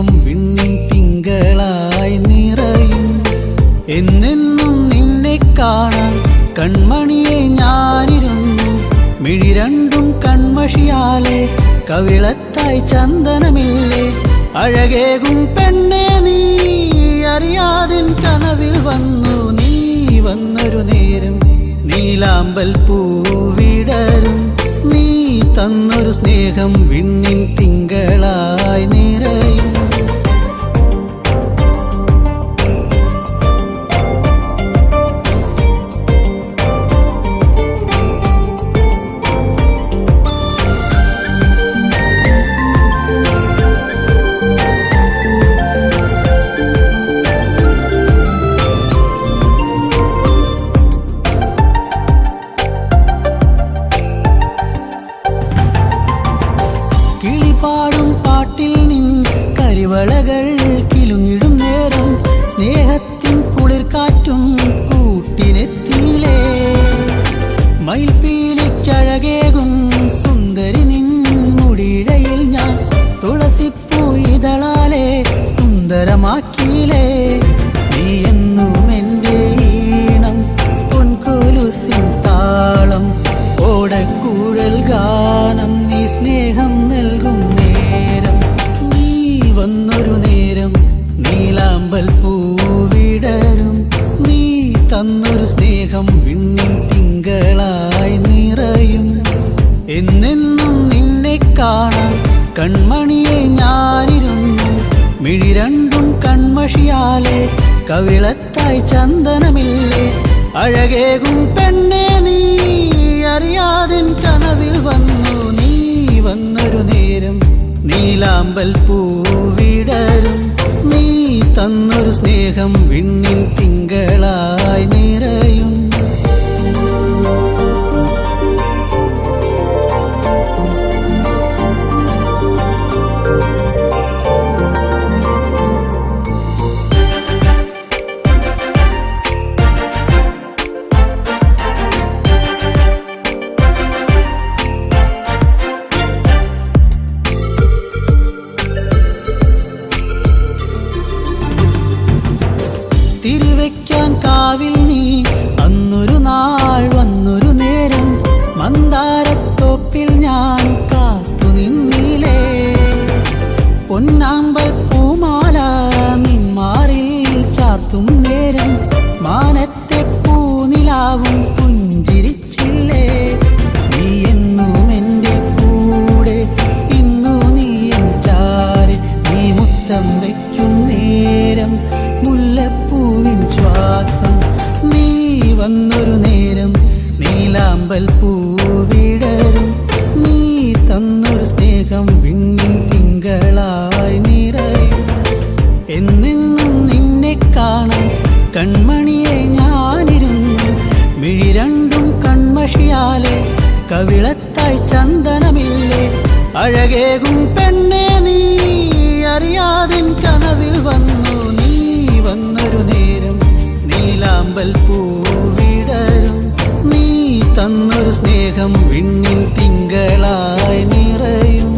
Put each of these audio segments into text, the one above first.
സ്നേഹം വിണ്ണിൻ തിങ്കളായി നിറയും. എന്നെന്നും നിന്നെ കാണാൻ കൺമണിയെ ഞാനിരുന്നു. മിഴി രണ്ടും കൺമഷിയാലെ കവിളത്തായി ചന്ദനമില്ലേ. അഴകേകും പെണ്ണെ നീ അറിയാതിൻ കനവിൽ വന്നു. നീ വന്നൊരു നേരം നീലാമ്പൽ പൂവിടരും. നീ തന്നൊരു സ്നേഹം വിണ്ണിൻ തിങ്കളായി നിറയും. പാടും പാട്ടിൽ നിൻ കരിവളകൾ കിലുങ്ങിടും നേരം സ്നേഹത്തിൻ കുളിർക്കാറ്റും കൂട്ടിനെത്തിയിലേ. മയിൽപ്പീലിക്കഴകേകും സുന്ദരി നിൻ മുടിയിഴയിൽ ഞാൻ തുളസിപ്പൂ ഇതളാലെ സുന്ദരമാക്കിയിലേ. നീ എന്നും എൻ്റെ ഈണം പൊൻകൊലുസിൻ താളം ഓടക്കൂഴൽ ഗാനം. നീ സ്നേഹം നൽകും നേരം നീ വന്നൊരു നേരം നീലാമ്പൽ പൂവിടരും. നീ തന്നൊരു സ്നേഹം വിണ്ണിൻ തിങ്കളായി നിറയും. എന്നെന്നും നിന്നെ കാണാൻ കൺമണിയെ ഞാനിരുന്നു. മിഴി രണ്ടും കൺമഷിയാലെ കവിളത്തായി ചന്ദനമില്ലേ. അഴകേകും പെണ്ണെ നീ അറിയാതിൻ കനവിൽ വന്നു. നീ വന്നൊരു നേരം നീലാമ്പൽ പൂവിടരും. നീ തന്നൊരു സ്നേഹം വിണ്ണിൻ തിങ്കളായി നിറയും. തിരിവെക്കാൻ കാവിൽ നീ അന്നൊരു നാൾ വന്നൊരു നേരം മന്ദാരത്തോപ്പിൽ ഞാൻ കാത്തു നിന്നിലേ. പൊന്നാമ്പൽ പൂമാല നിന്മാറിൽ ചാർത്തും നേരം മാനത്തെ പൂനിലാവും പുഞ്ചിരിച്ചില്ലേ. നീ എന്നും എൻ്റെ കൂടെ ഇന്നു നീ എൻ ചാരെ. നീ മുത്തം വയ്ക്കും നേരം മുല്ലപ്പൂവിൻ ശ്വാസം. നീ വന്നൊരു നേരം നീലാമ്പൽ പൂവിടരും. നീ തന്നൊരു സ്നേഹം വിണ്ണിൻ തിങ്കളായി നിറയും. എന്നെന്നും നിന്നെ കാണാൻ കൺമണിയെ ഞാനിരുന്നു. മിഴി രണ്ടും കൺമഷിയാലെ കവിളത്തായി ചന്ദനമില്ലേ. അഴകേകും പെണ്ണെ നീ അറിയാതിൻ കനവിൽ വന്നു. നീ വന്നൊരു നേരം നീലാമ്പൽ പൂവിടരും. നീ തന്നൊരു സ്നേഹം വിണ്ണിൻ തിങ്കളായി നിറയും.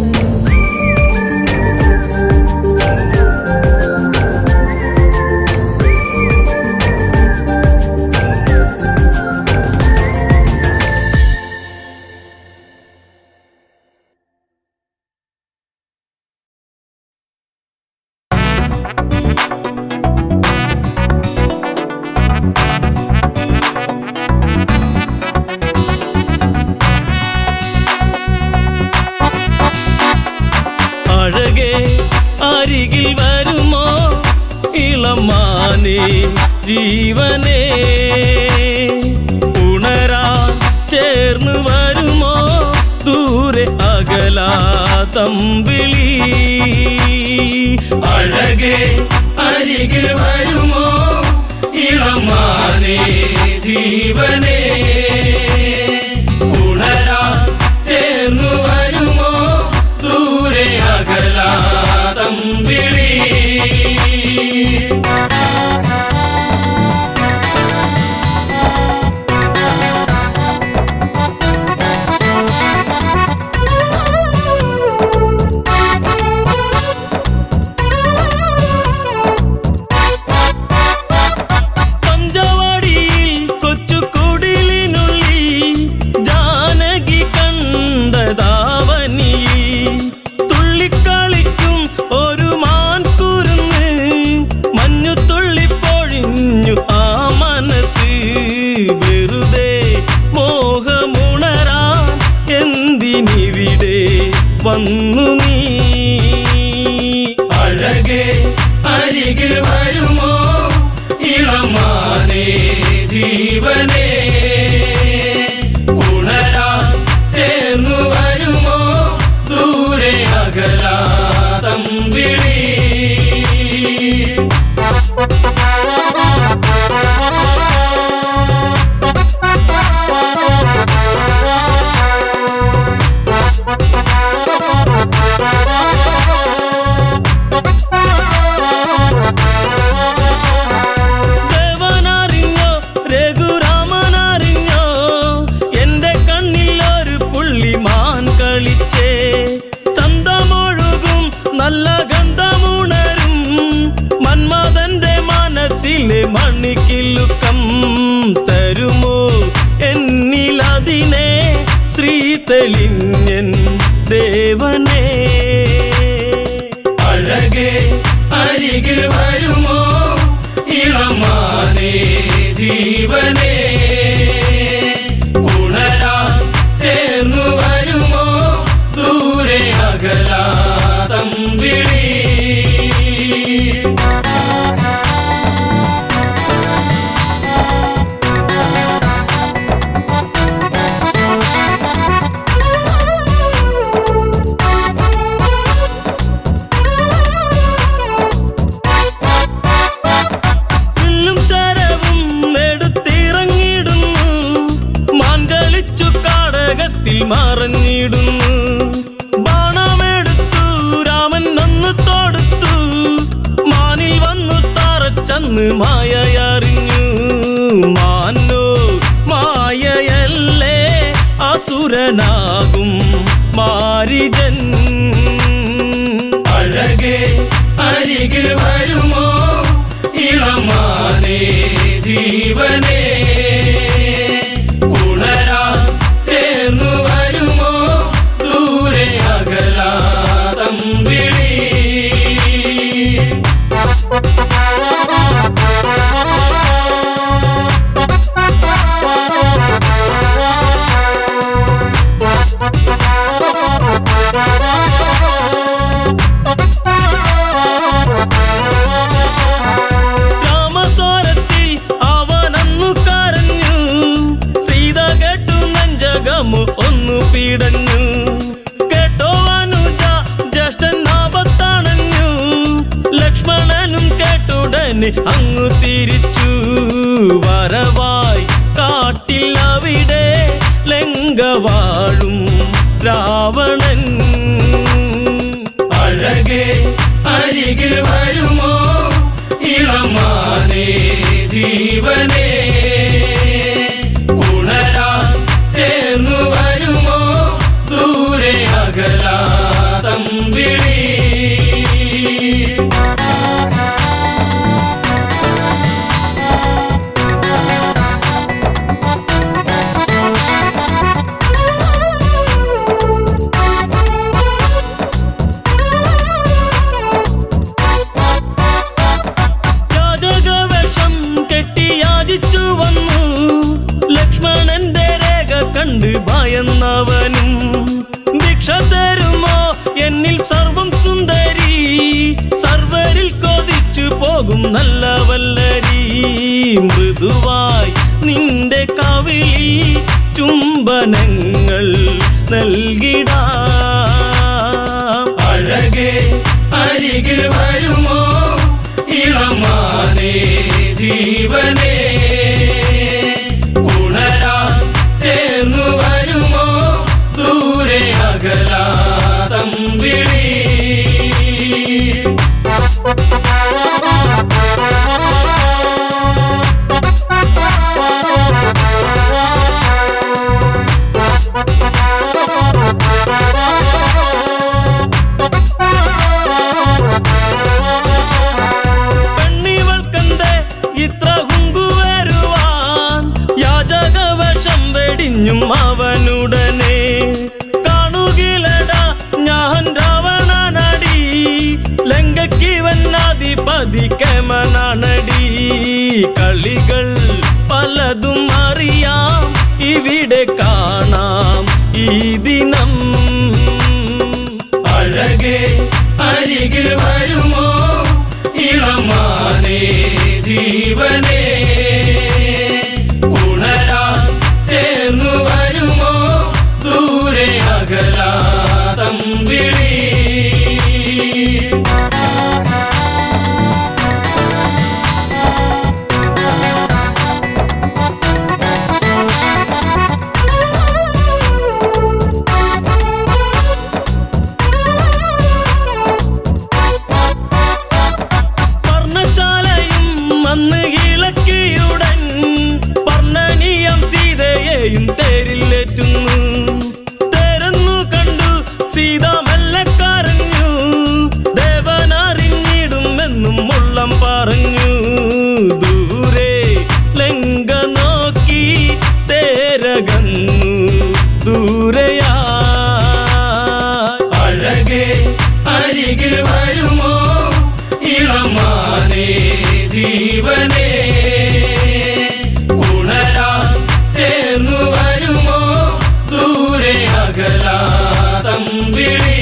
അരികിൽ വരുമോ ഇളമാനേ ജീവനേ. ഉണരാൻ ചേർന്ന് വരുമോ ദൂരെ അകലാതമ്പിളി. അഴകേ അരികിൽ വരുമോ ഇളമാനേ ജീവനേ. ഉണരാൻ ചേർന്ന് വരുമോ ദൂരെ അകലാതമ്പിളി. അഴകേ അരികിൽ വരുമോ ഇളമാനേ ജീവനേ ഉണരാൻ ചേർന്നു വരുമോ ദൂരെ അകലാതം വിളി നല്ല ഗന്ധമുണരും മന്മഥന്റെ മനസ്സിലെ മണിക്കിലുക്കം തരുമോ എന്നിലതിനെ ശ്രീ തെളിഞ്ഞൻ ദേവനേ അഴകേ അരികിൽ വരുമോ ഇളമാനേ ജീവനേ ഉണരാൻ ചേർന്നു വരുമോ ദൂരെ അകലാതം വിളി വില്ലും ശരവും എടുത്തിറങ്ങിടുന്നു മാൻകളിച്ചു കാടകത്തിൽ മറഞ്ഞിടുന്നു ബാണമെടുത്തു രാമൻ നന്നു തൊടുത്തു മാനിൽ വന്നു തറച്ചന്ന് മായയറിഞ്ഞു മാനോ മായയല്ലേ അസുരനാകും മാരിജൻ അഴകേ അരികിൽ വരുമോ ഇളമാനേ ജീവനേ ഉണരാൻ ചേർന്നു വരുമോ ദൂരെ അകലാതം വിളി രാമസ്വരത്തിൽ അവനന്നു കരഞ്ഞു സീത കേട്ടു നെഞ്ചകമു ഒന്നു പീടഞ്ഞു കേട്ടോ അനുജ ജ്യേഷ്ഠൻ ആപത്തണഞ്ഞു ലക്ഷ്മണനും കേട്ടുടനെ അങ്ങു തിരിച്ചു വരവായി കാട്ടിൽ അവിടെ ലങ്ക വാഴും രാവണൻ അഴകേ അരികിൽ വരുമോ ഇളമാനേ ജീവനേ ഉണരാൻ ചേർന്നു വരുമോ ദൂരെ അകലാതം വിളി യാചകവേഷം കെട്ടി യാചിച്ചു വന്നു ലക്ഷ്മണന്റെ രേഖ കണ്ട് ഭയന്നവനും ഭിക്ഷ തരുമോ എന്നിൽ സർവം സുന്ദരി സർവരിൽ കൊതിച്ചു പോകും നല്ല വല്ലരി മൃദുവായി നിന്റെ കവിളിൽ ചുംബനങ്ങൾ നൽകിടാം അഴകേ അരികിൽ വരുമോ ഇളമാനേ ജീവനേ ഉണരാൻ ചേർന്നു വരുമോ ദൂരെ അകലാതം വിളി പെണ്ണിവൾക്കെന്തേ ഇത്ര കുങ്കുവരുവാൻ യാചകവേഷം വെടിഞ്ഞും അവനുടനെ കാണുകിലടാ ഞാൻ രാവണനടി ലങ്കയ്ക്കിവനാധിപതി കേമനാണടി കളികൾ പലതും അറിയാം ഇവിടെ കാണാം ഈ ദിനം അഴകേ അരികിൽ വരുമോ വെള്ളം പറഞ്ഞു ദൂരെ ലങ്ക നോക്കി തേരകന്നു ദൂരയാ അഴകേ അരികിൽ വരുമോ ഇളമാനേ ജീവനേ ഉണരാൻ ചേർന്നു വരുമോ ദൂരെ അകലാ തമ്പിളി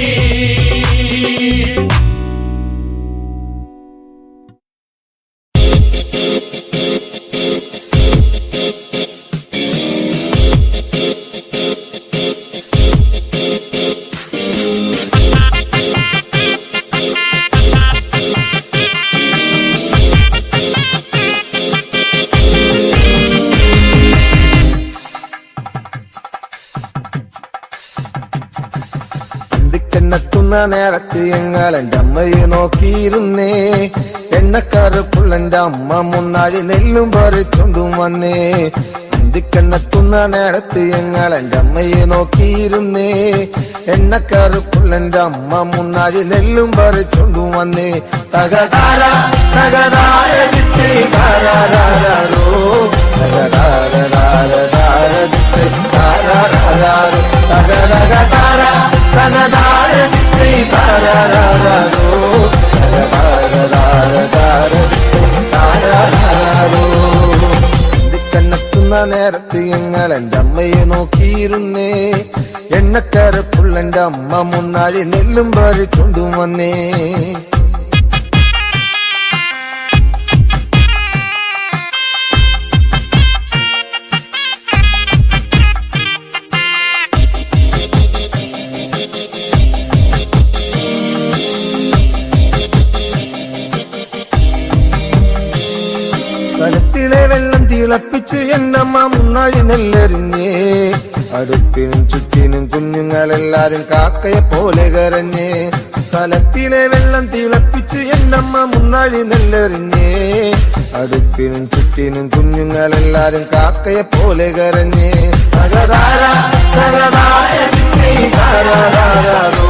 എന്നെത്തുന്ന നേരത്ത് ഞങ്ങൾ എൻ്റെ അമ്മയെ നോക്കിയിരുന്നേ എണ്ണക്കറുപ്പുള്ള എൻ്റെ അമ്മ മുന്നാഴി നെല്ലും പറിച്ചോണ്ടും വന്നേ അന്തിക്കെന്നെത്തുന്ന നേരത്ത് ഞങ്ങൾ എൻ്റെ അമ്മയെ നോക്കിയിരുന്നേ എണ്ണക്കറുപ്പുള്ള എൻ്റെ അമ്മ മുന്നാഴി നെല്ലും പറിച്ചോണ്ടും വന്നേ തകതാര തകതാര താരാരോ തകതാര തകതകതാര കണ്ണെത്തുന്ന നേരത്ത് ഞങ്ങൾ എൻ്റെ അമ്മയെ നോക്കിയിരുന്നേ എണ്ണക്കരപ്പുള്ള എൻ്റെ അമ്മ മുന്നാഴി നെല്ലും പറിച്ചോണ്ടും വന്നേ കലത്തിലെ വെള്ളം തിളപ്പിച്ച് എന്നമ്മ മുന്നാഴി നെല്ലെറിഞ്ഞേ അടുപ്പിനും ചുറ്റിനും കുഞ്ഞുങ്ങളെല്ലാരും കാക്കയെ പോലെ കരഞ്ഞേ കലത്തിലെ വെള്ളം തിളപ്പിച്ച് എന്നമ്മ മുന്നാഴി നെല്ലെറിഞ്ഞേ അടുപ്പിനും ചുറ്റിനും കുഞ്ഞുങ്ങളെല്ലാരും കാക്കയെ പോലെ കരഞ്ഞേ തകതാര തകതാര താരാരോ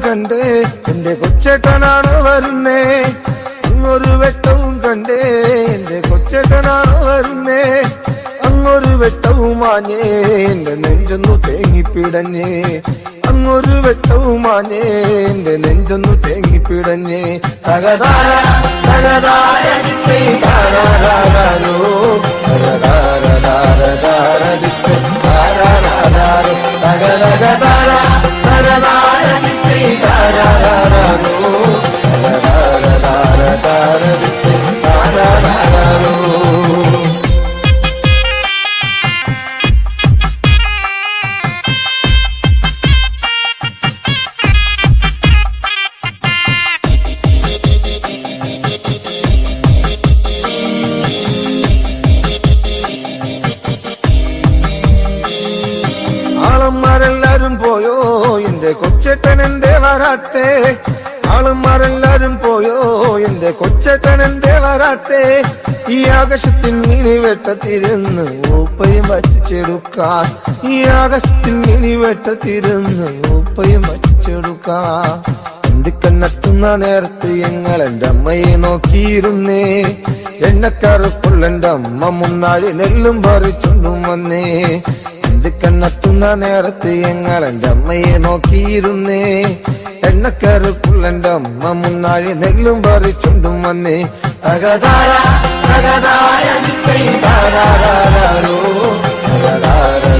കണ്ടേ എന്റെ കൊച്ചേട്ടനാണോ വരുന്നേ അങ്ങൊരു വെട്ടവും കണ്ടേ എന്റെ കൊച്ചേട്ടനാണോ വരുന്നേ അങ്ങൊരു വെട്ടവും മാഞ്ഞേ എന്റെ നെഞ്ചൊന്നു തേങ്ങിപ്പിടഞ്ഞേ അങ്ങൊരു വെട്ടവും മാഞ്ഞേ എന്റെ നെഞ്ചൊന്നു തേങ്ങിപ്പിടഞ്ഞേ തകതാര തകതാര താരാരോ തകതകതാര ആളന്മാരെല്ലാരും പോയോ എന്റെ കൊച്ചേട്ടൻ എന്തേ വരാത്തേ ആളന്മാരെല്ലാരും പോയോ എന്റെ കൊച്ചേട്ടൻ എന്തേ വരാത്തേ ഈ ആകാശത്തിൽ മിനി വെട്ടത്തിരുന്ന് ഊപ്പയും വച്ചിച്ചെടുക്കാൻ ഈ ആകാശത്തിൽ മിനി വെട്ടത്തിരുന്ന് ഊപ്പയും വച്ചിച്ചെടുക്കാൻ എന്തിക്കണ്ണെത്തുന്ന നേരത്ത് ഞങ്ങൾ എൻ്റെ അമ്മയെ നോക്കിയിരുന്നേ എണ്ണക്കറുപ്പുള്ള എൻ്റെ അമ്മ മുന്നാഴി നെല്ലും പറിച്ചോണ്ടും വന്നേ കണ്ണെത്തുന്ന നേരത്ത് ഞങ്ങൾ എൻ്റെ അമ്മയെ നോക്കിയിരുന്നേ എണ്ണക്കറുപ്പുള്ള എൻ്റെ അമ്മ മുന്നാഴി നെല്ലും പറിച്ചോണ്ടും വന്നേ തകതാര തകതാര താരാരോ തകതകതാര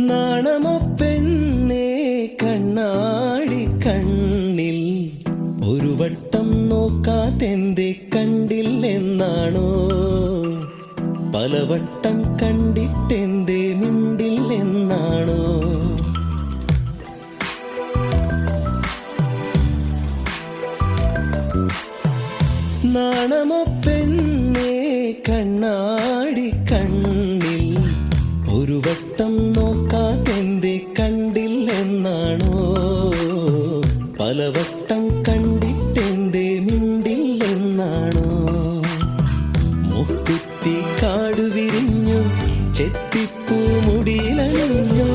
നാണമോ പെണ്ണേ കണ്ണാടി കണ്ണിൽ ഒരു വട്ടം നോക്കാതെന്തേ കണ്ടില്ലെന്നാണോ പലവട്ടം കണ്ടിട്ടെന്തേ മിണ്ടില്ലെന്നാണോ നാണമോ പെണ്ണേ കണ്ണാടി കണ്ണിൽ ഒരു വട്ടം നോക്കാതെന്തേ കണ്ടില്ലെന്നാണോ പലവട്ടം കണ്ടിട്ടെന്തേ മിണ്ടില്ലെന്നാണോ മുക്കുത്തി കാടുവിരിഞ്ഞു ചെത്തിപ്പൂ മുടിയിലണിഞ്ഞു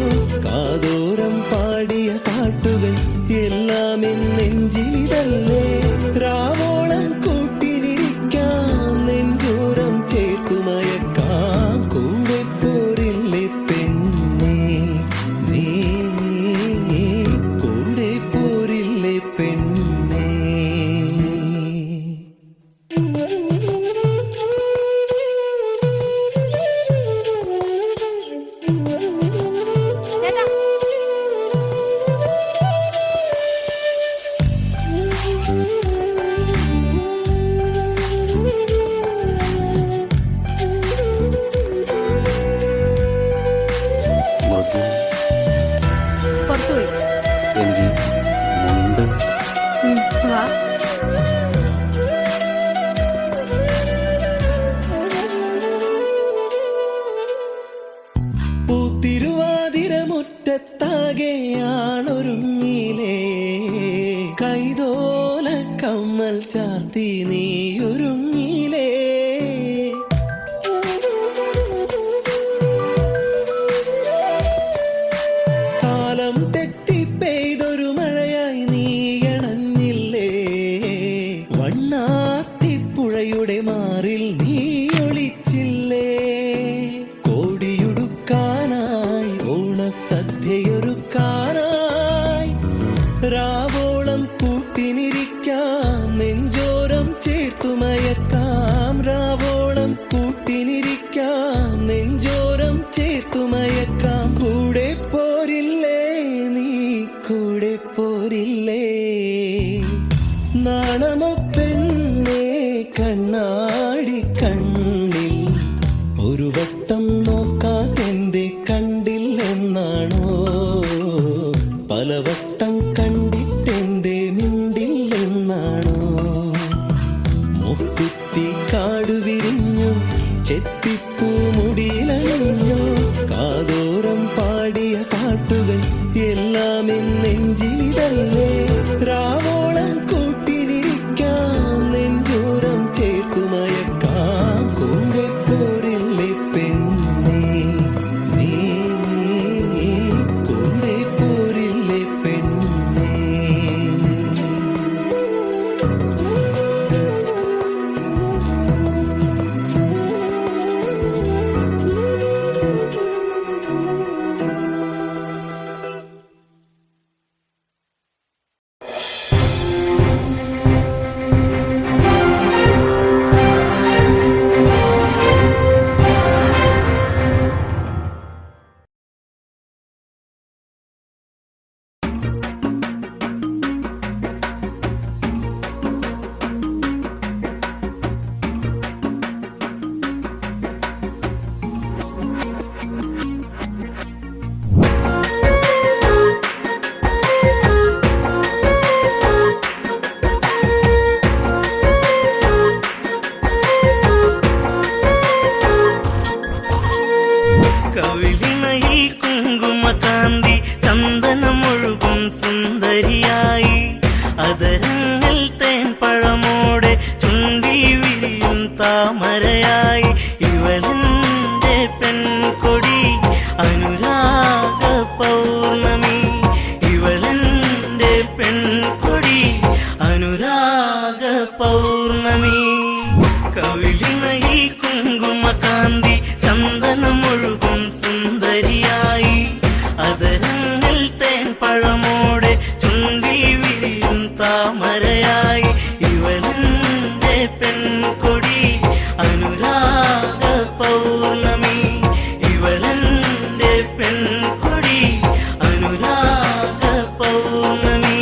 കാതോരം പാടിയ പാട്ടുകൾ എല്ലാം നെഞ്ചിലിതല്ലേ രാവോളം കൂട്ടിനിരിക്കാം നെഞ്ചോരം ചേർത്തുമയക്കാം കൂടെ പോരില്ലേ പെണ്ണേ നീ കൂടെ പോരില്ലേ പെണ്ണേ പൂത്തിരുവാതിരമുറ്റത്താകെയാണൊരുങ്ങിലേ കൈതോല കമ്മൽ ചാർത്തി നീയൊരുങ്ങിലേ കാലം തെറ്റി പെയ്തൊരു മഴയായി നീയണഞ്ഞില്ലേ വണ്ണാത്തിപ്പുഴയുടെ മാറിൽ നീ ഒളിച്ചില്ലേ കോടിയുടുക്കാനായി ഓണസദ്യയൊരുക്കാനായി രാവോളം കൂട്ടിനിരിക്കാം നെഞ്ചോരം ചേർത്തുമയക്കാം രാവോളം കൂട്ടിനിരിക്കാം നെഞ്ചോരം ചേർത്തുമയക്കാം കൂടെ പോരില്ലേ നീ കൂടെ പോരില്ലേ നാണമോ പെണ്ണേ കണ്ണാടി കണ്ണിൽ ഒരു വട്ടം നോക്കാതെന്തേ കണ്ടില്ലെന്നാണോ പലവട്ടം കണ്ടിട്ടെന്തേ മിണ്ടില്ലെന്നാണോ മുക്കുത്തി കാടുവിരിഞ്ഞു ചെത്തിപ്പൂ മുടിയിലണിഞ്ഞു കാതോരം പാടിയ പാട്ടുകൾ എല്ലാം നെഞ്ചിലിതല്ലേ രാവോളം കൂട്ടിനിരിക്കാം നെഞ്ചോരം ചേർത്തുമയക്കാം കൂടെ പോരില്ലേ പെണ്ണേ നീ കൂടെ പോരില്ലേ പെണ്ണേ കവിളിണയിൽ കുങ്കുമകാന്തി ചന്ദനമൊഴുകും സുന്ദരിയായി അതരങ്ങൾ തേൻപഴമോടെ ചുണ്ടി വിരിയും താമരയായി ഇവളെന്റെ പെൺകൊടി അനുരാഗ പൗർണമി ഇവളെന്റെ പെൺകൊടി അനുരാഗ പൗർണമി പൗർണമി കവിളിണയിൽ കുങ്കുമകാന്തി ചന്ദനമൊഴുകും സുന്ദരിയായി അതരങ്ങൾ തേൻ പഴമോടെ ചുണ്ടിൽ വിരിയും താമരയായി ഇവളെന്റെ പെൺകൊടി അനുരാഗ പൗർണമി ഇവളെന്റെ പെൺകൊടി അനുരാഗ പൗർണമി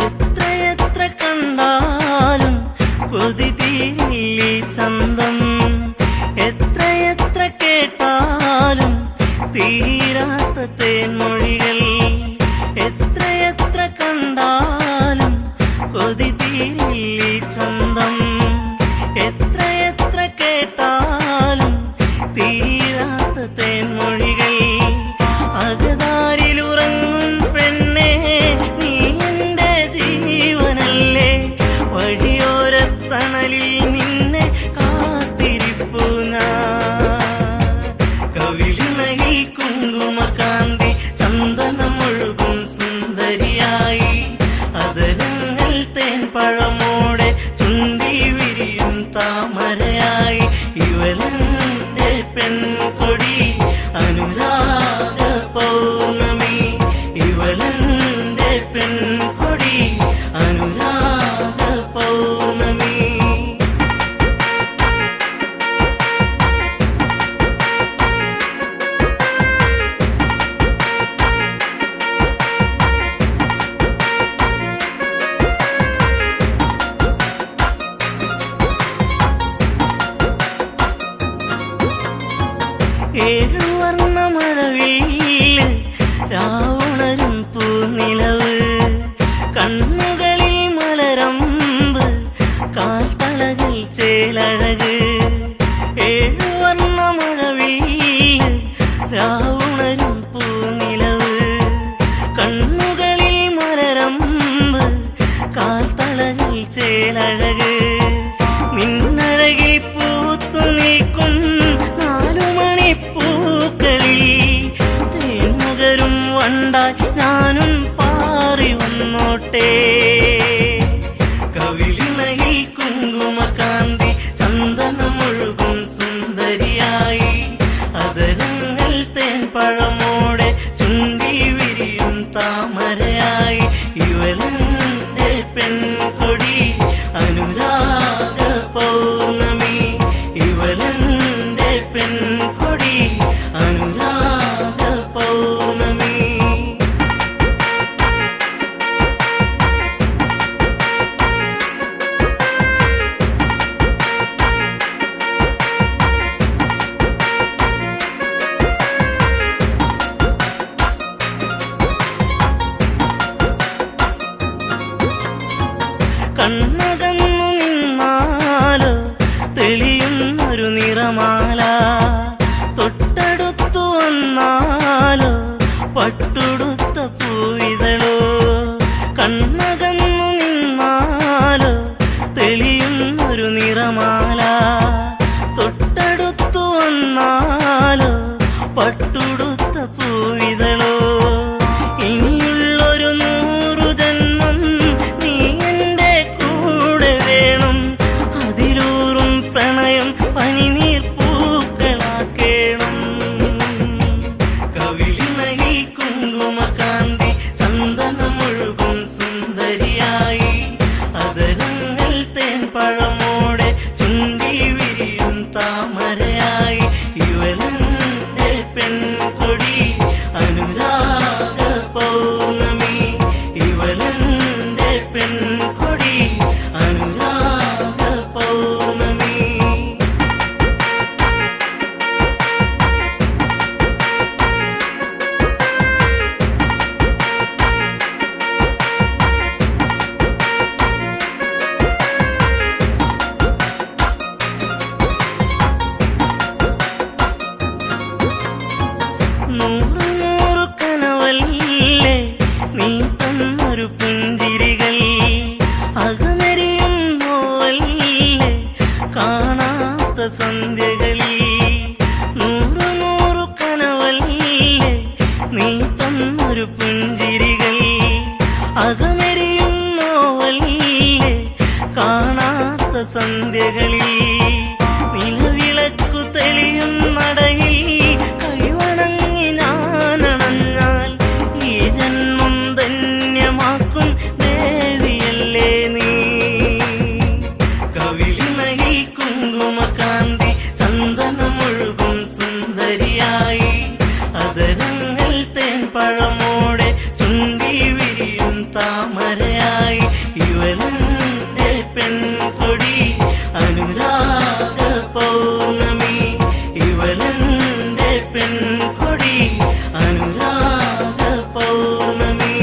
എത്രയെത്ര കണ്ടാലും കൊതി തീരില്ലേ ചന്തം എത്രയെത്ര കേട്ടാലും തീരാത്ത തേൻമൊഴികൾ എത്രയെത്ര കണ്ടാലും കൊതി തീരില്ലേ ചന്തം എത്രയെത്ര കേട്ടാലും തീരാത്ത തേൻമൊഴികൾ അകതാരിലുറങ്ങും പെണ്ണേ നീ എന്റെ ജീവനല്ലേ വഴിയോരത്തണലിൽ നിന്നെ കാത്തിരിപ്പു ഞാൻ കവിളിണയിൽ കുങ്കുമകാന്തി ചന്ദനമൊഴുകും സുന്ദരിയായി അതരങ്ങൾ തേൻ പഴമോടെ ചുണ്ടിൽ വിരിയും താമരയായി ഇവളെന്റെ പെൺകൊടി അനുരാഗ പൗർണമി ഇവളെന്റെ പെൺകൊടി അനുരാഗ പൗർണമി ഏഴുവർണ്ണമഴവിൽ രാവുണരും പൂനിലവ് കണ്ണുകളിൽ മലരമ്പ് കാൽത്തളകൾ ചേലഴക് ഏഴുവർണ്ണമഴവിൽ രാവുണരും പൂനിലവ് കണ്ണുകളിൽ മലരമ്പ് കാൽത്തളകൾ ചേലഴക് നിന്നഴകിൽ പൂത്തു നിൽക്കും നാലുമണിപ്പൂക്കളിൽ തേൻമുകരും വണ്ടായി ഞാനും പാറി വന്നോട്ടെ കവിളിണയിൽ കുങ്കുമകാന്തി ചന്ദനമൊഴുകും സുന്ദരിയായി അതരങ്ങൾ തേൻ പഴമോടെ ചുണ്ടിൽ വിരിയും താമരയായി ഇവളെന്റെ പെൺകൊടി അനുരാഗ പൗർണമി ഇവളെന്റെ പെൺകൊടി അനുരാഗ പൗർണമി കണ്ണകന്നു നിന്നാലോ തെളിയുന്നൊരു നിറമാല തൊട്ടടുത്തു വന്നാലോ പട്ടുടുത്ത പൂവിതളോ കണ്ണകന്നു നിന്നാലോ തെളിയുന്നൊരു നിറമാല തൊട്ടടുത്തു വന്നാലോ പട്ടുടുത്ത പൂവിതളോ ഇനിയുള്ളൊരു 100 ജന്മം നീ എന്റെ കൂടെ വേണം അതിലൂറും പ്രണയം പനിനീർ പൂക്കളാക്കേണം കവിളിണയിൽ കുങ്കുമകാന്തി ചന്ദനമൊഴുകും സുന്ദരി എരിയുന്നോവല്ലേ കാണാത്ത സന്ധ്യകളിൽ നിലവിളക്കു തെളിയും നടയിൽ കൈവണങ്ങി ഞാനണഞ്ഞാൽ ഈ ജന്മം ധന്യമാക്കും ദേവിയല്ലേ നീ. കവിളിണയിൽ കുങ്കുമകാന്തി ചന്ദനമൊഴുകും സുന്ദരിയായി അതരങ്ങൾ തേൻപഴമോടെ ചുണ്ടി വിരിയും താമരയായി ഇവളെന്റെ പെൺകൊടി അനുരാഗ പൗർണമി ഇവളെന്റെ പെൺകൊടി അനുരാഗ പൗർണമി.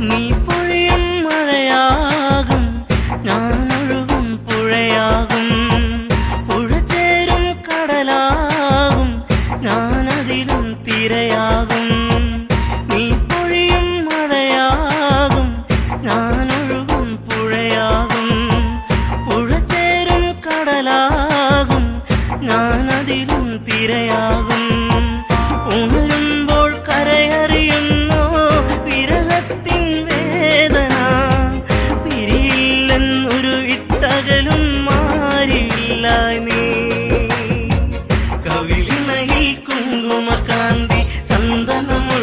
നീ പൊഴിയും മഴയാകും ഞാനൊഴുകും പുഴയാകും പുഴ ചേരും കടലാകും ഞാനതിലും തിരയാകും. നീ പൊഴിയും മഴയാകും ഞാനൊഴുകും പുഴയാകും പുഴ ചേരും കടലാകും ഞാനതിലും തിരയാകും. ഉണരുമ്പോൾ കരയറിയുന്നോ വിരഹത്തിൻ വേദന പിരിയില്ലെന്നൊരു ഇട്ടകലും മാറിയില്ല നീ. കവിളിണയിൽ കുങ്കുമകാന്തി ചന്ദനമൊഴുകും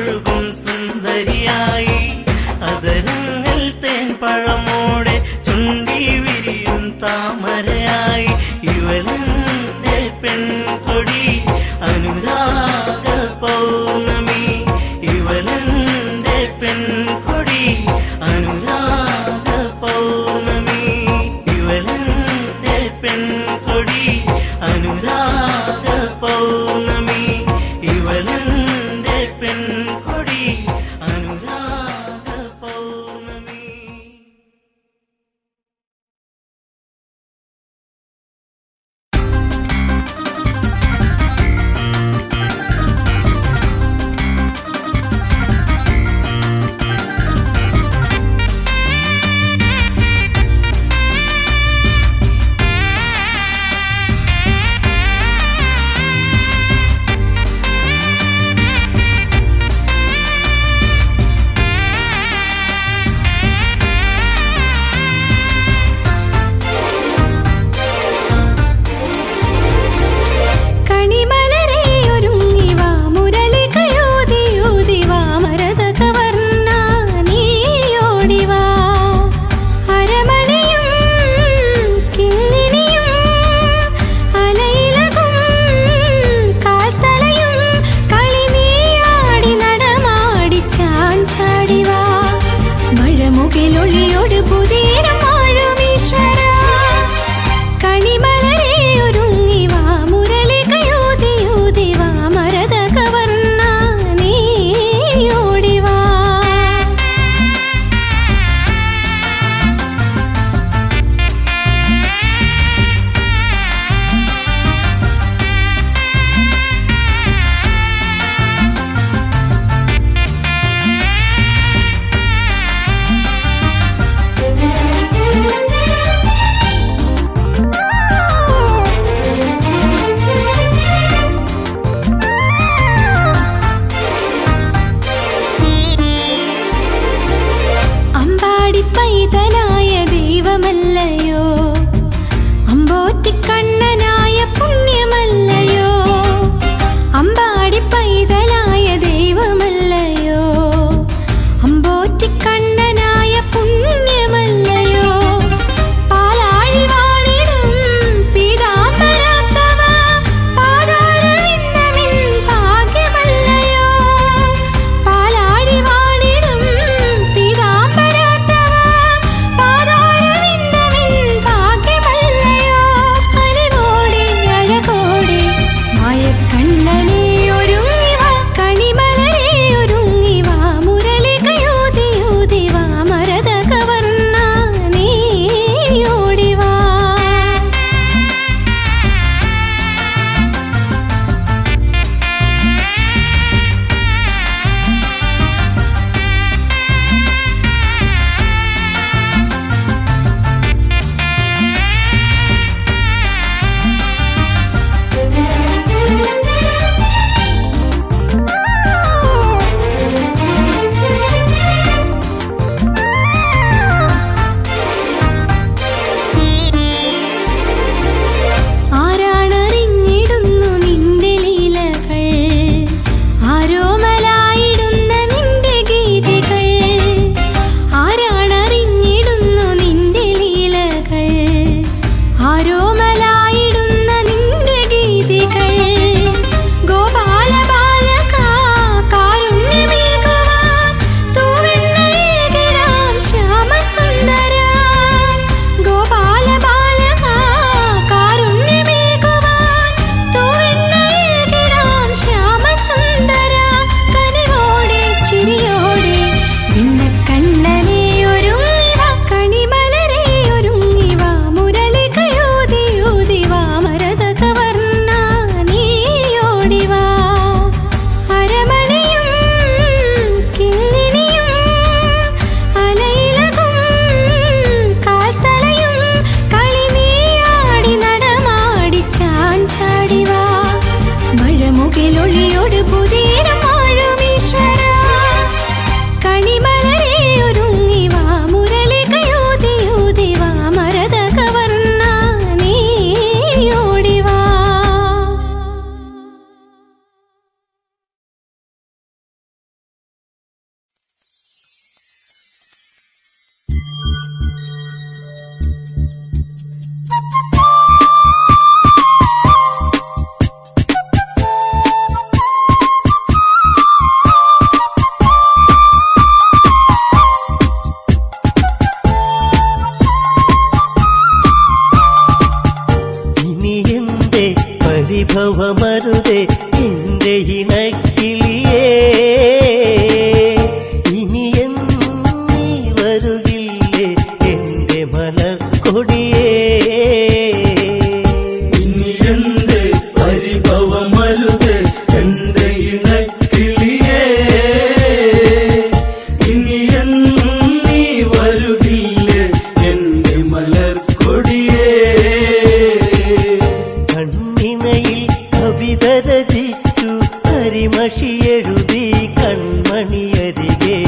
കൺമണിയരികെ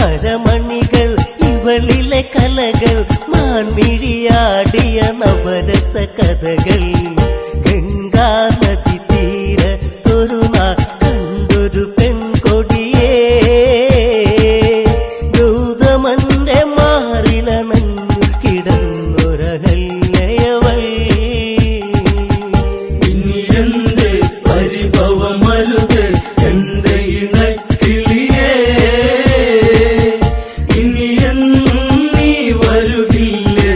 അരമണികൾ ഇവളിലെ കലകൾ മാൻമിഴിയാടിയ നവരസ കഥകൾ ഗംഗാനദി തീരത്തൊരു നാൾ കണ്ടൊരു പെൺകൊടിയേ ഗൗതമന്റെ മാറിലണഞ്ഞു കിടന്നൊരഹല്യവൾ ഇനി എന്റെ പരിഭവമരുത് എന്റെ ഇണക്കിളിയേ ഇനി എന്നും നീ വരുകില്ലേ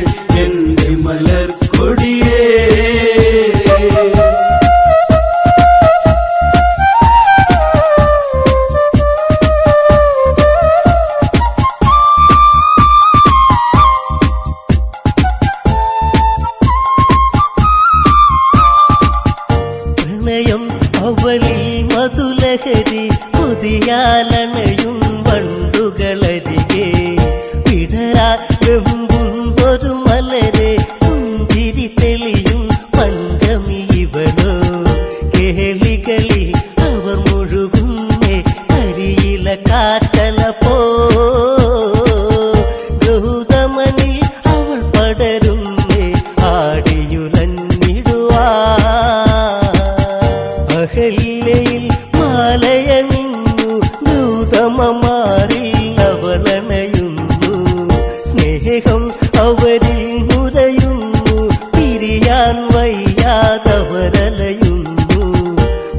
എന്റെ മലർക്കൊടിയേ പ്രണയം അവളിൽ മധുലഹരി പുതിയാലണയും വണ്ടുകളരികെ വിടരാ വെമ്പുന്നൊരു മലരെ പുഞ്ചിരി തെളിയും പഞ്ചമി ഇവളോ കേളികളിൽ അവർ മുഴുകുന്നേ കരിയില കാറ്റല പോ ഗൗതമനിൽ അവൾ പടരുന്നേ ആടിയുലഞ്ഞിടുവാ അഹല്യയിൽ മാലയണിഞ്ഞു ഗൗതമമാരിൽ അവളണയുന്നു സ്നേഹം അവരിൽ നുരയുന്നു പിരിയാൻ വയ്യാതവരലയുന്നു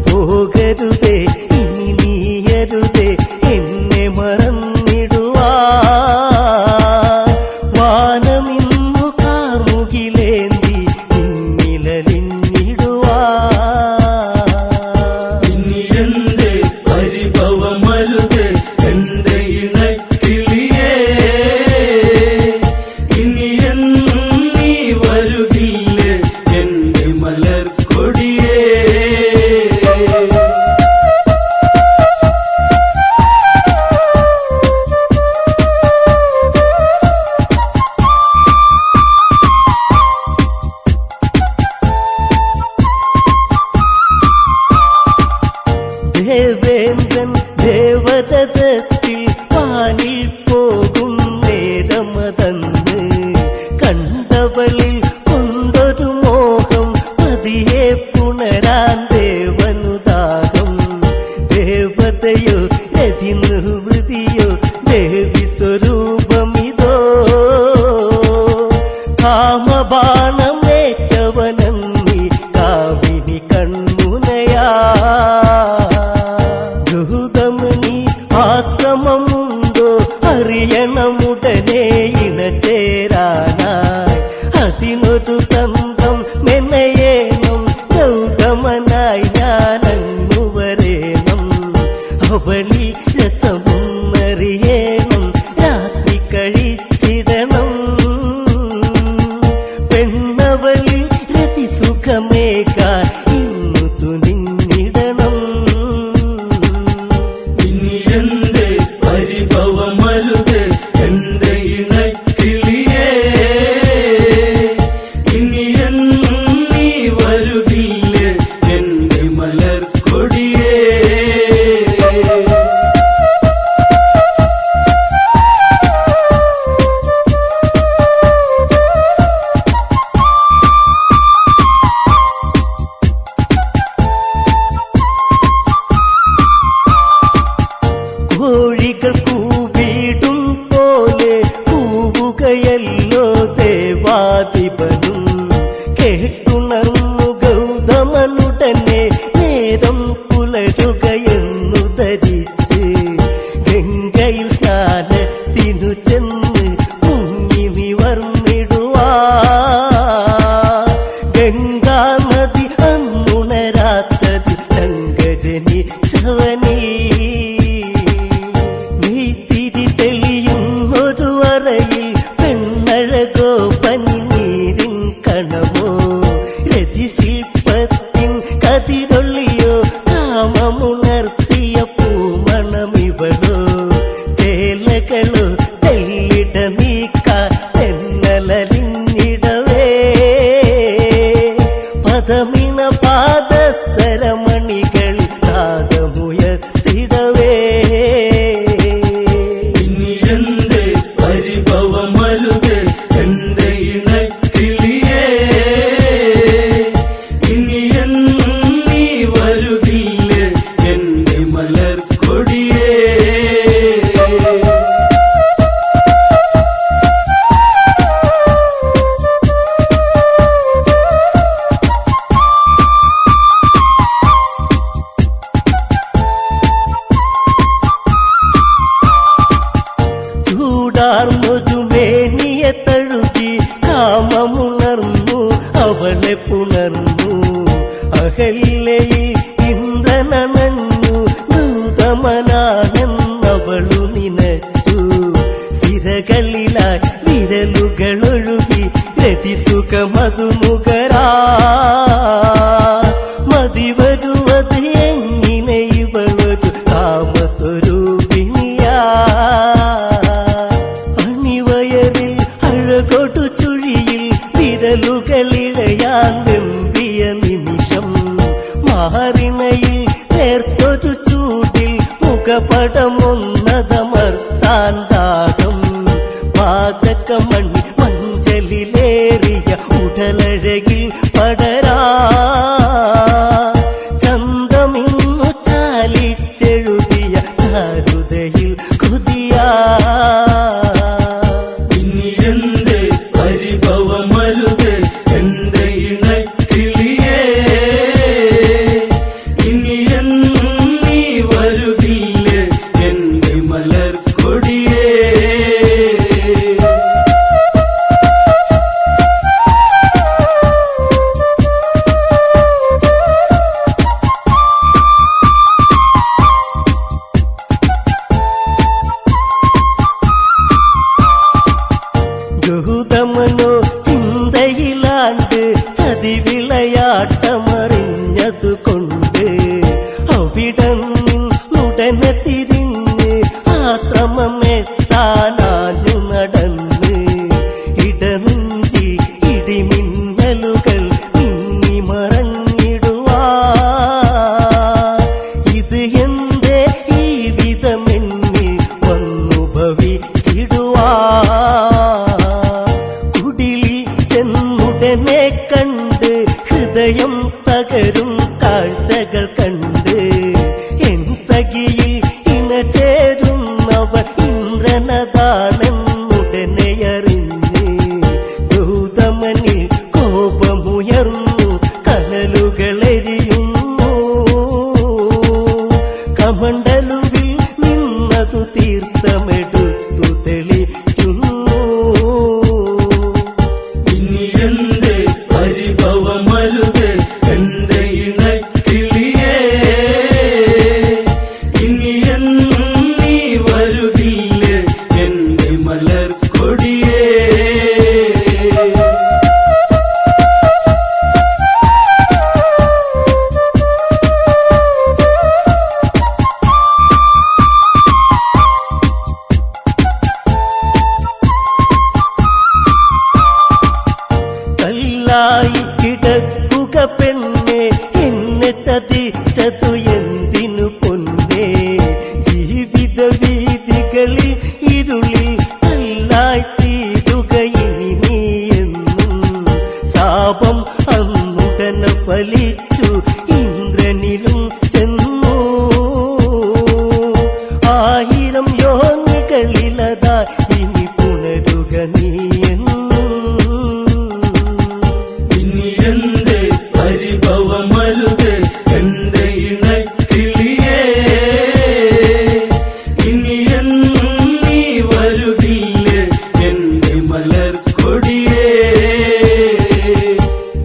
പോകരുതേ ഇനി നീയരുതേ എന്നെ മറന്നിടുവാ വാനമിന്നു കാർമുകിലേന്തി നിന്നിലലിഞ്ഞിടുവാ ഇനി എന്റെ പരിഭവമരുത് എന്റെ ഇണക്കിളിയേ ഇനി എന്നും നീ വരുകില്ലേ എന്റെ മലർക്കൊടിയേ ദേവേന്ദ്രൻ ദേവതത്തിൽ വാനിൽ പോകും നേരമതന്ന് കണ്ടവളിൽ കൊണ്ടൊരു മോഹം പതിയെ പുണരാൻ ദേവനുദാഹം ദേവതയോ രതി നിർവൃതിയോ ദേവി സ്വരൂപമിതോ കാമബാണമേറ്റവനന്നി കാവിനി കൺമുനയാ ഗൗതമനി ആശ്രമമുണ്ടോ അറിയണമുടനെ ഇണചേരാനായി അതിനൊരു തന്ത്രം മെനയേണം ഗൗതമനായി ഞാനങ്ങു വരേണം അവളി രസമൊന്നറിയേണം രാത്രി കഴിച്ചിടണം പെണ്ണവളി രതി സുഖമേകാൻ ഇന്നു തുനിഞ്ഞിടണം ഇനി എന്റെ പരിഭവമരുത് എന്റെ ഇണക്കിളിയേ ഇനി എന്നും നീ വരുകില്ലേ എന്റെ മലർക്കൊടിയേ കോഴികൾ കൂവിടും പോലെ കൂവുകയല്ലോ ദേവാധിപനും കേട്ടുണർന്നു ഗൗതമനുടനെ നേരം പുലരുകയെന്നു ധരിച്ച് ഗംഗയിൽ സ്നാനത്തിനു ചെന്ന് മുങ്ങി നിവർന്നിടുവാ ഗംഗാനദി അന്നുണരാത്തത് ശങ്കജനിച്ചവനീ നെയ്ത്തിരി തെളിയുന്നൊരു അറയിൽ പെണ്ണഴകോ പനിനീരിൻ കണമോ രതിശില്പത്തിൻ കതിരൊള്ളിയോ കാമമുണർത്തിയ പൂമണമിവളോ ചേലകളോ തെല്ല വാർന്നൊരു മേനിയെ തഴുകി കാമമുണർന്നു അവളെ പുണർന്നു അഹല്യയിൽ ഇന്ദ്രനണഞ്ഞു ദൂതമനാണെന്നവളു നിനച്ചു സിരകളിലായി വിരലുകളൊഴുകി രതിസുഖമധുമുഖരാ മതിവരുവത് എങ്ങനെ ഇവളൊരു കാമസ്വരൂപിണിയാ അണിവയറിൽ അഴകൊടു ചുഴിയിൽ വിരലുകളിഴയാൻ വെമ്പിയ നിമിഷം മാറിണയിൽ നേർത്തൊരു ചൂടിൽ മുഖപടമൊന്നതമർത്താൻ ദാഹം പാതകമണി മഞ്ചലിലേറിയ ഉടലഴകിൽ പടരാ ചന്തമിന്നു ചാലിച്ചെഴുതിയ ചാരുതയിൽ കുതിയാ ഇനി എന്റെ പരിഭവമരുത് എന്റെ ഇണക്കിളിയേ ഇനി എന്നും നീ വരുകില്ലേ എന്റെ മലർക്കൊടിയേ ഗൗതമനോ ചിന്തയിലാണ്ട് ചതിവിളയാട്ടമറിഞ്ഞതുകൊണ്ട് അവിടന്നുടനെ തിരിഞ്ഞ് ആശ്രമമെത്താനാഞ്ഞു നടന്ന് ഇടനെഞ്ചി ഇടിമിന്നലുകൾ മിന്നിമറഞ്ഞിടുവാ ഇത് എന്റെ ഈ വിധമെന്നിൽ വന്നു ഭവിച്ചിടുവാ ചെന്നുടനെ കണ്ട് ഹൃദയം തകരും കാഴ്ചകൾ കണ്ട് എൻ സഖിയിൽ ഇണചേരുന്നവർ ഇന്ദ്രനദാനെന്നുടനെ അറിഞ്ഞ് ഗൗതമനിൽ കോപമുയർന്നു കനലുകളെരിയുന്നു കമണ്ടലുവിൽ നിന്നതു തീർത്ഥമെടുത്തു തെളിക്കുന്നു ഇനി എന്റെ പരിഭവമരുത് എന്റെ ഇണക്കിളിയേ ഇനി എന്നും നീ വരുകില്ലേ എന്റെ മലർക്കൊടിയേ കല്ലായി കിടക്കുക പെണ്ണെ എന്നെ ചതിച്ചതു എന്തിനു പൊന്നേ ജീവിത വീതികളിൽ ഇരുളിൽ കല്ലായി തീരുക ഇനി നീ എന്നും ശാപം അന്നുടനെ ഫലിച്ചു ഇന്ദ്രനിലും ചെന്നു ആയിരം യോനികളിലതാ ഇനി പുണരുക നീ എന്നും ഇനി എന്റെ പരിഭവമരുത് എന്റെ ഇണക്കിളിയേ ഇനി എന്നും നീ വരുകില്ലേ എന്റെ മലർക്കൊടിയേ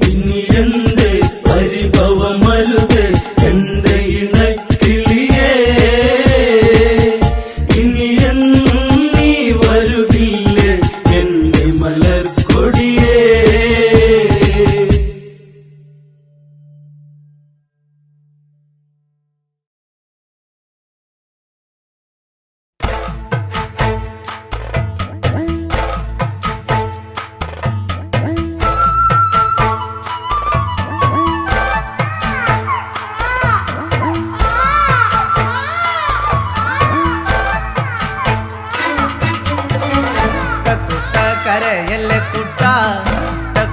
ഇനി എന്റെ പരിഭവമരുത് എന്റെ ഇണക്കിളിയേ ഇനി എന്നും നീ വരുകില്ലേ എന്റെ മലർക്കൊടിയേ കുട്ട കരയല്ലേ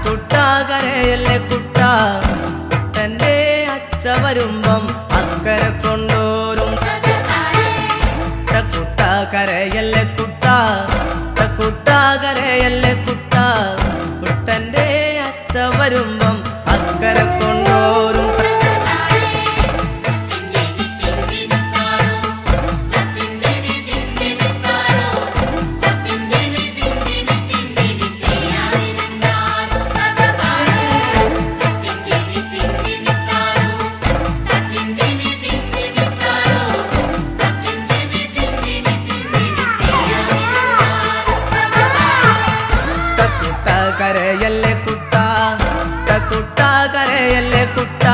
കുട്ട കരയല്ലേ കുട്ട കുട്ടന്റെ അച്ഛ വരുമ്പം അക്കരെ കൊണ്ടോരും കുട്ട കരയല്ലേ കുട്ട കരയല്ലേ കുട്ട കുട്ടന്റെ അച്ഛ വരുമ്പം അക്കരെ കൊണ്ടോരും കരയല്ലേ കുട്ട കുട്ട കരയല്ലേ കുട്ട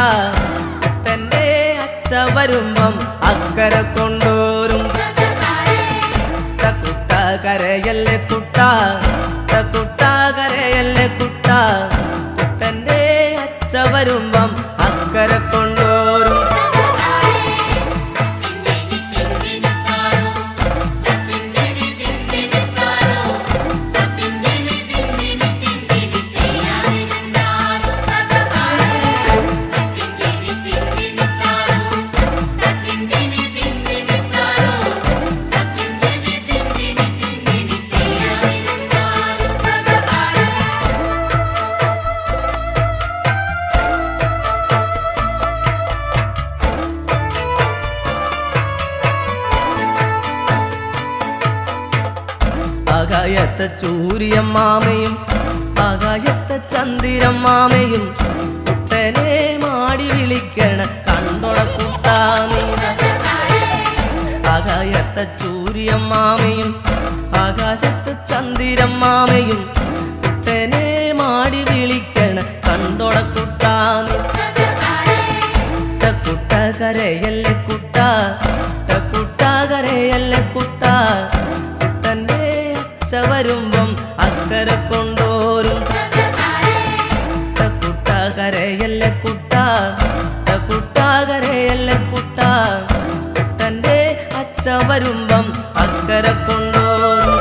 കുട്ടന്റെ അച്ഛ വരുമ്പം അക്കരെ കൊണ്ടോരും കുട്ട കരയല്ലേ കുട്ട കുട്ട കരയല്ലേ കുട്ട കുട്ടന്റെ അച്ഛ വരുമ്പം അക്കരെ കൊണ്ടോരും ആകാശത്തെ ചൂര്യമ്മാമയും ആകാശത്തെ ചന്ദിരമ്മാമയും കുട്ടനെ മാടി വിളിക്കണ കണ്ടോള കുട്ടാ നീ ആകാശത്തെ ചൂര്യമ്മാമയും ആകാശത്തെ ചന്ദിരമ്മാമയും കുട്ടനെ മാടി വിളിക്കണ കണ്ടോള കുട്ടാ നീ കുട്ട കരയല്ലേ കുട്ട കുട്ട കരയല്ലേ കുട്ട കുട്ടന്റെ അച്ഛ വരുമ്പം അക്കരെ കൊണ്ടോരും കുട്ട കരയല്ലേ കുട്ട കുട്ട കരയല്ലേ കുട്ട കുട്ടന്റെ അച്ഛ വരുമ്പം അക്കരെ കൊണ്ടോരും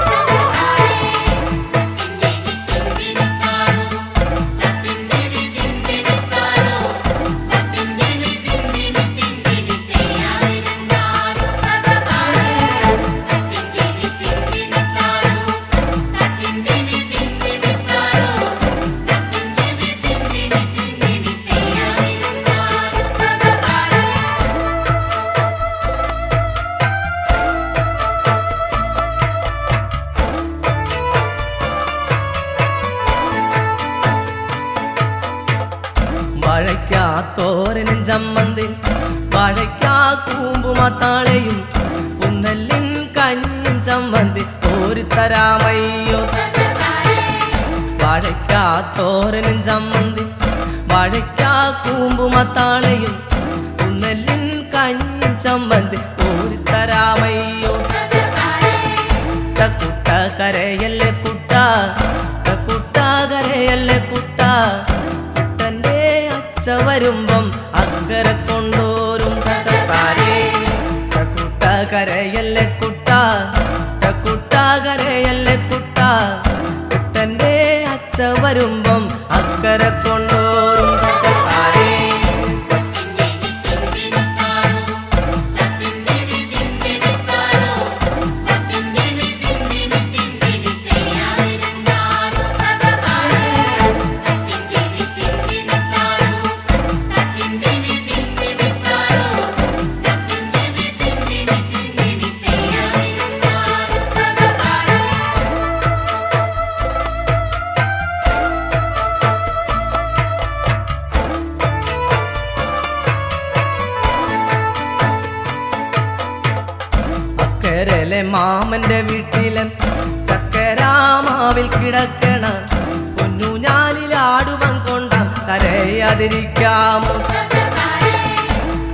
വാഴയ്ക്കാ തോരനും ചമ്മന്തി വാഴയ്ക്കാ കൂമ്പുമാത്താളയും പുന്നല്ലിൻ കഞ്ഞിയും ചമ്മന്തി കോരിത്തരാമയ്യോ വാഴയ്ക്കാ തോരനും ചമ്മന്തി വാഴയ്ക്കാ കൂമ്പുമാത്താളയും പുന്നല്ലിൻ കഞ്ഞിയും ചമ്മന്തി കോരിത്തരാമയ്യോ കുട്ട കരയല്ലേ കുട്ട കുട്ട കരയല്ലേ കുട്ട കുട്ടന്റെ അച്ഛ വരുമ്പം അക്കരെ കൊണ്ടോരും കുട്ട കരയല്ലേ കുട്ട കുട്ട കരയല്ലേ കുട്ട കുട്ടന്റെ അച്ഛ വരുമ്പം അക്കരെ കൊണ്ടോരും ചക്കരയിലെ മാമന്റെ വീട്ടിലെ ചക്കരാമാവിൽ കിടക്കണ പൊന്നുഞാലിലാടുവൻ കൊണ്ടാം കരയാതിരിക്കാമോ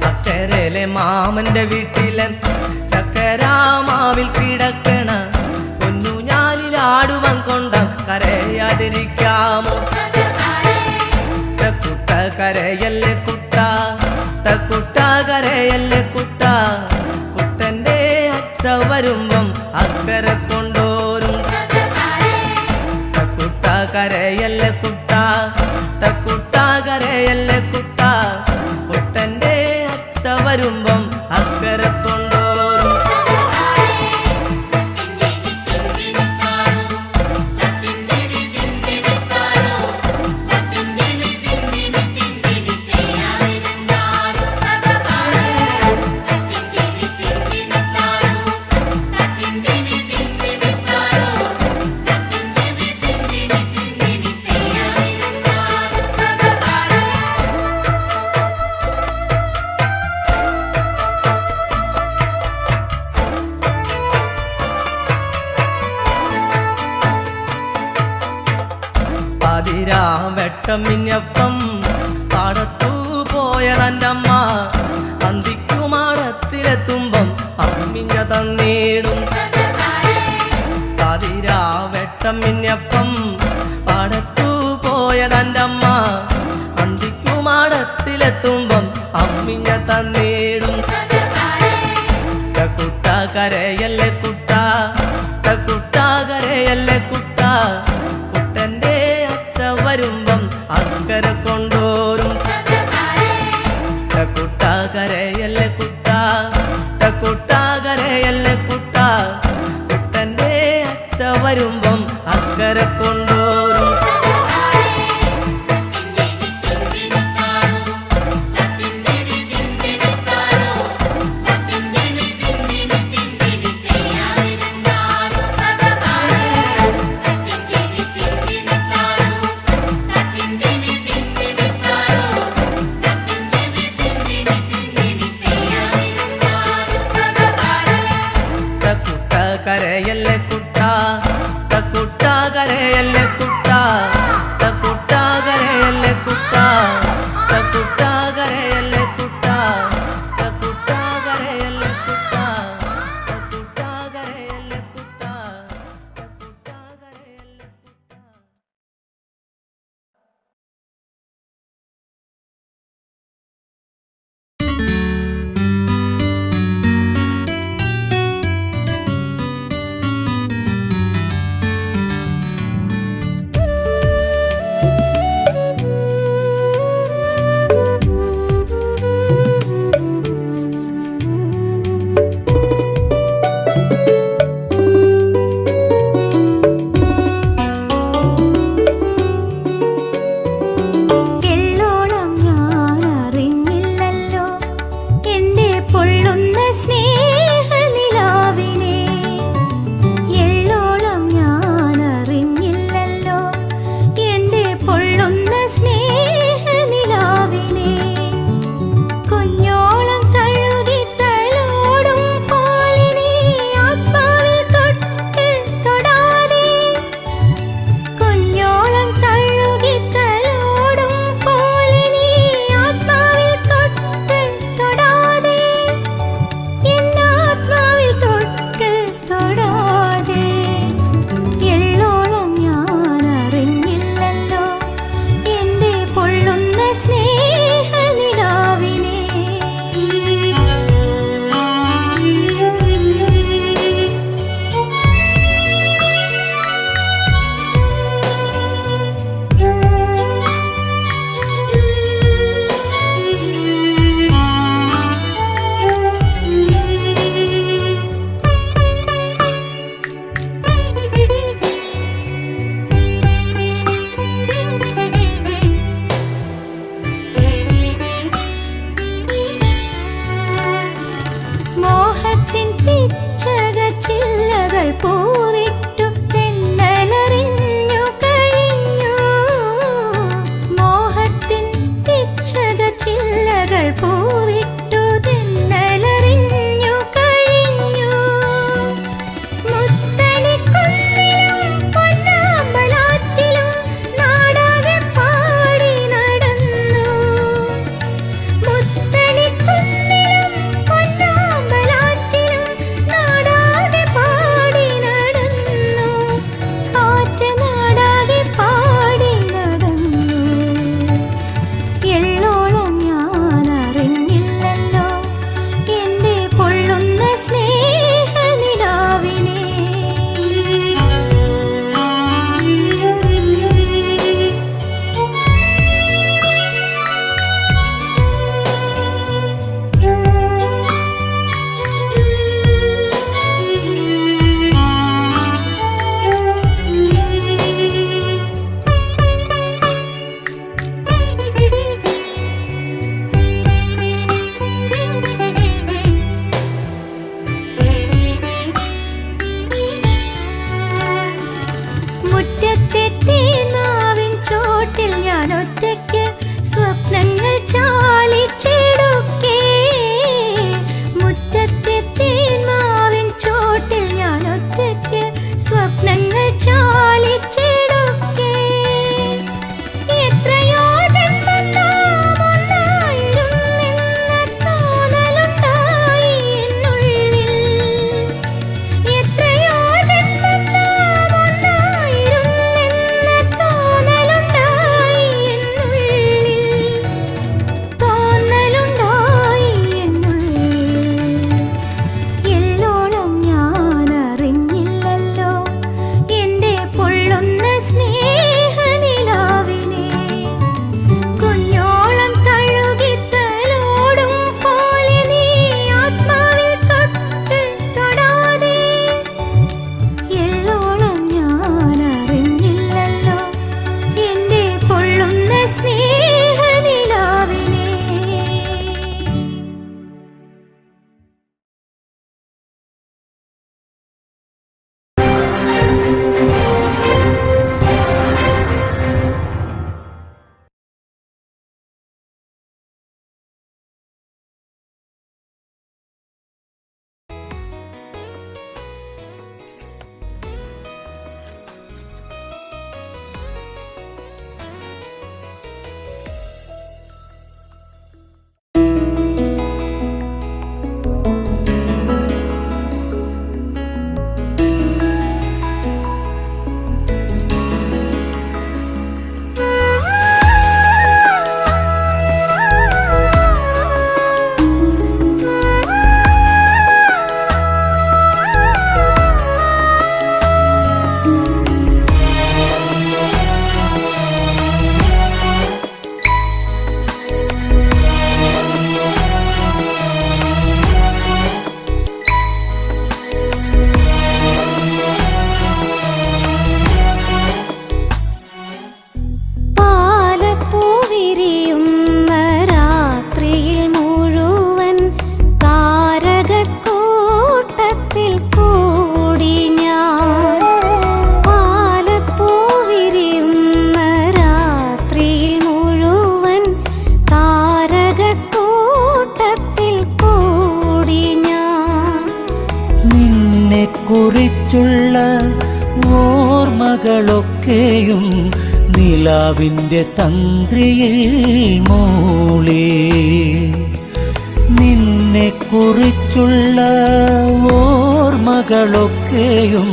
ചക്കരയിലെ മാമന്റെ വീട്ടിലെ ചക്കരാമാവിൽ കിടക്കണ പൊന്നുഞാലിലാടുവൻ കൊണ്ടാം കരയാതിരിക്കാമോ കുട്ട കരയല്ലേ കുട്ട കുട്ട കരയല്ലേ കുട്ട കുട്ടന്റെ അച്ഛ വരുമ്പം അക്കരെ കൊണ്ടോരും കുട്ട കരയല്ലേ കുട്ട കുട്ട കരയല്ലേ കുട്ട കുട്ടന്റെ അച്ഛ വരുമ്പം അക്കരെ കൊണ്ടോരും വെട്ടമിഞ്ഞപ്പം പാടത്തു പോയതൻ്റമ്മ അന്തിക്കുമാടത്തിലെത്തുമ്പം അമ്മിഞ്ഞ തന്നീടും പാതിരാ വെട്ടമിഞ്ഞപ്പം പാടത്തു പോയതൻ്റമ്മ അന്തിക്കുമാടത്തിലെത്തുമ്പം അമ്മിഞ്ഞ തന്നീടും കുട്ട കരയല്ലേ കുട്ട കുട്ട കരയല്ലേ കുട്ട കുട്ടൻ്റെ അച്ഛ വരുമ്പം അക്കരെ കൊണ്ടോരും കുട്ട കരയല്ലേ കുട്ട കുട്ട കരയല്ലേ കുട്ട കുട്ടൻ്റെ അച്ഛ വരുമ്പം അക്കരെ കൊണ്ടോരും കരയല്ലേ കുട്ട നിന്നെക്കുറിച്ചുള്ള ഓർമ്മകളൊക്കെയും നിലാവിൻ്റെ തന്ത്രിയിൽ മൂളി. നിന്നെക്കുറിച്ചുള്ള ഓർമ്മകളൊക്കെയും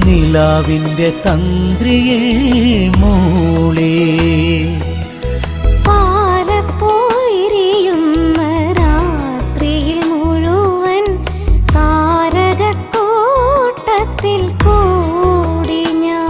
നിലാവിൻ്റെ തന്ത്രിയിൽ മൂളി. പാലപ്പോയിരിയുന്ന രാത്രിയിൽ മുഴുവൻ താരകക്കൂട്ടത്തിൽ കൂടി ഞാൻ.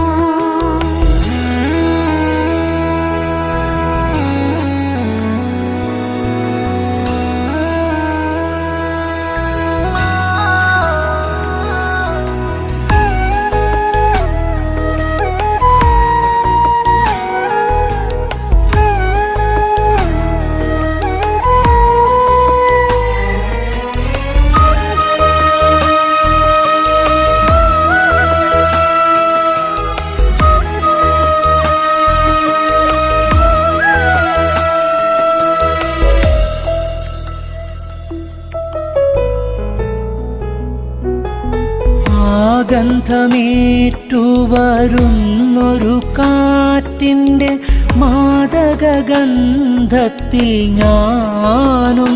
ഗന്ധമേറ്റുവരുന്നൊരു കാറ്റിൻ്റെ മാദകഗന്ധത്തിൽ ഞാനും.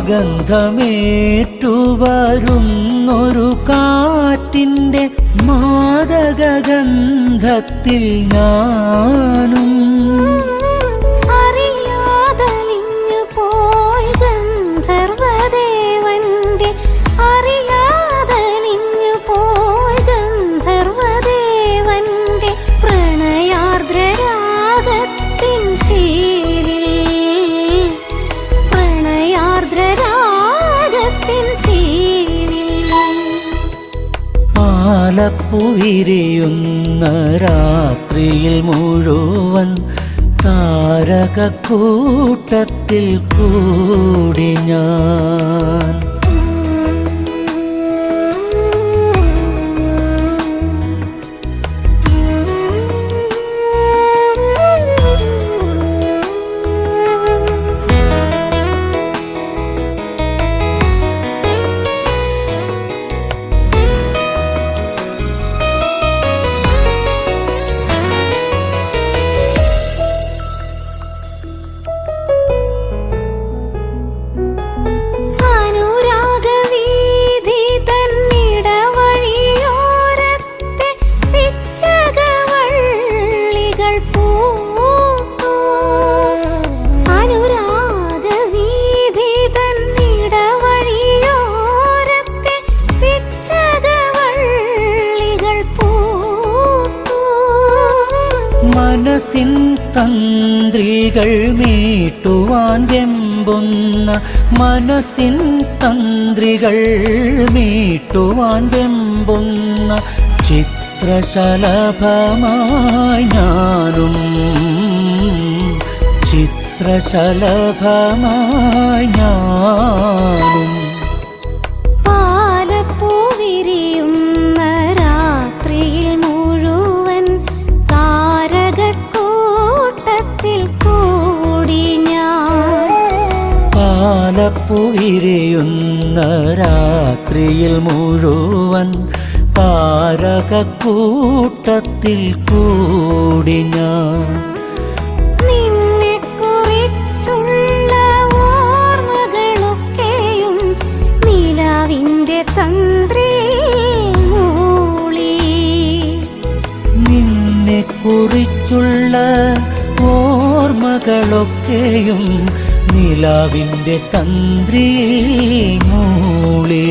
ഗന്ധമേറ്റുവരുന്നൊരു കാറ്റിൻ്റെ മാദകഗന്ധത്തിൽ ഞാനും. അറിയാതലിഞ്ഞു പോയി ഗന്ധർവദേവന്റെ അറിയാതലിഞ്ഞു പോയി ഗന്ധർവദേവന്റെ പ്രണയാർദ്രരാഗത്തിൻ ശീലിൽ പ്രണയാർദ്രരാഗത്തിൻ ശീലിൽ. പാലപ്പുവിരിയുന്ന രാത്രിയിൽ മുഴുവൻ താരകക്കൂട്ടത്തിൽ കൂടി ഞാൻ. അനുരാഗവീഥി തന്നിടവഴിയോരത്തെ പിച്ചകവള്ളികൾ പൂത്തു. അനുരാഗവീഥി തന്നിടവഴിയോരത്തെ പിച്ചകവള്ളികൾ പൂത്തു. മനസ്സിൻ തന്ത്രികൾ മീട്ടുവാൻ വെമ്പുന്ന മനസ്സിൻ തന്ത്രികൾ മീട്ടുവാൻ വെമ്പുന്ന ചിത്രശലഭമായി ഞാനും. ചിത്രശലഭമായി ഞാനും. പാലപ്പൂവിരിയുന്ന രാത്രിയിൽ മുഴുവൻ താരകക്കൂട്ടത്തിൽ കൂടി ഞാൻ. പാലപ്പുവിരിയുന്ന രാത്രിയിൽ മുഴുവൻ താരകക്കൂട്ടത്തിൽ കൂടി ഞാൻ. നിന്നെക്കുറിച്ചുള്ള ഓർമ്മകളൊക്കെയും നിലാവിൻ്റെ തന്ത്രിയിൽ മൂളി. നിന്നെക്കുറിച്ചുള്ള ഓർമ്മകളൊക്കെയും നിലാവിൻ്റെ തന്ത്രിയിൽ മൂളി.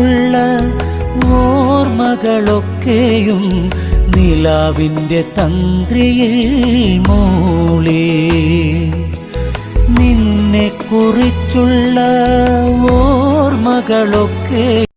കുറിച്ചുള്ള ഓർമ്മകളൊക്കെയും നിലാവിൻ്റെ തന്ത്രിയിൽ മൂളി നിന്നെ കുറിച്ചുള്ള ഓർമ്മകളൊക്കെ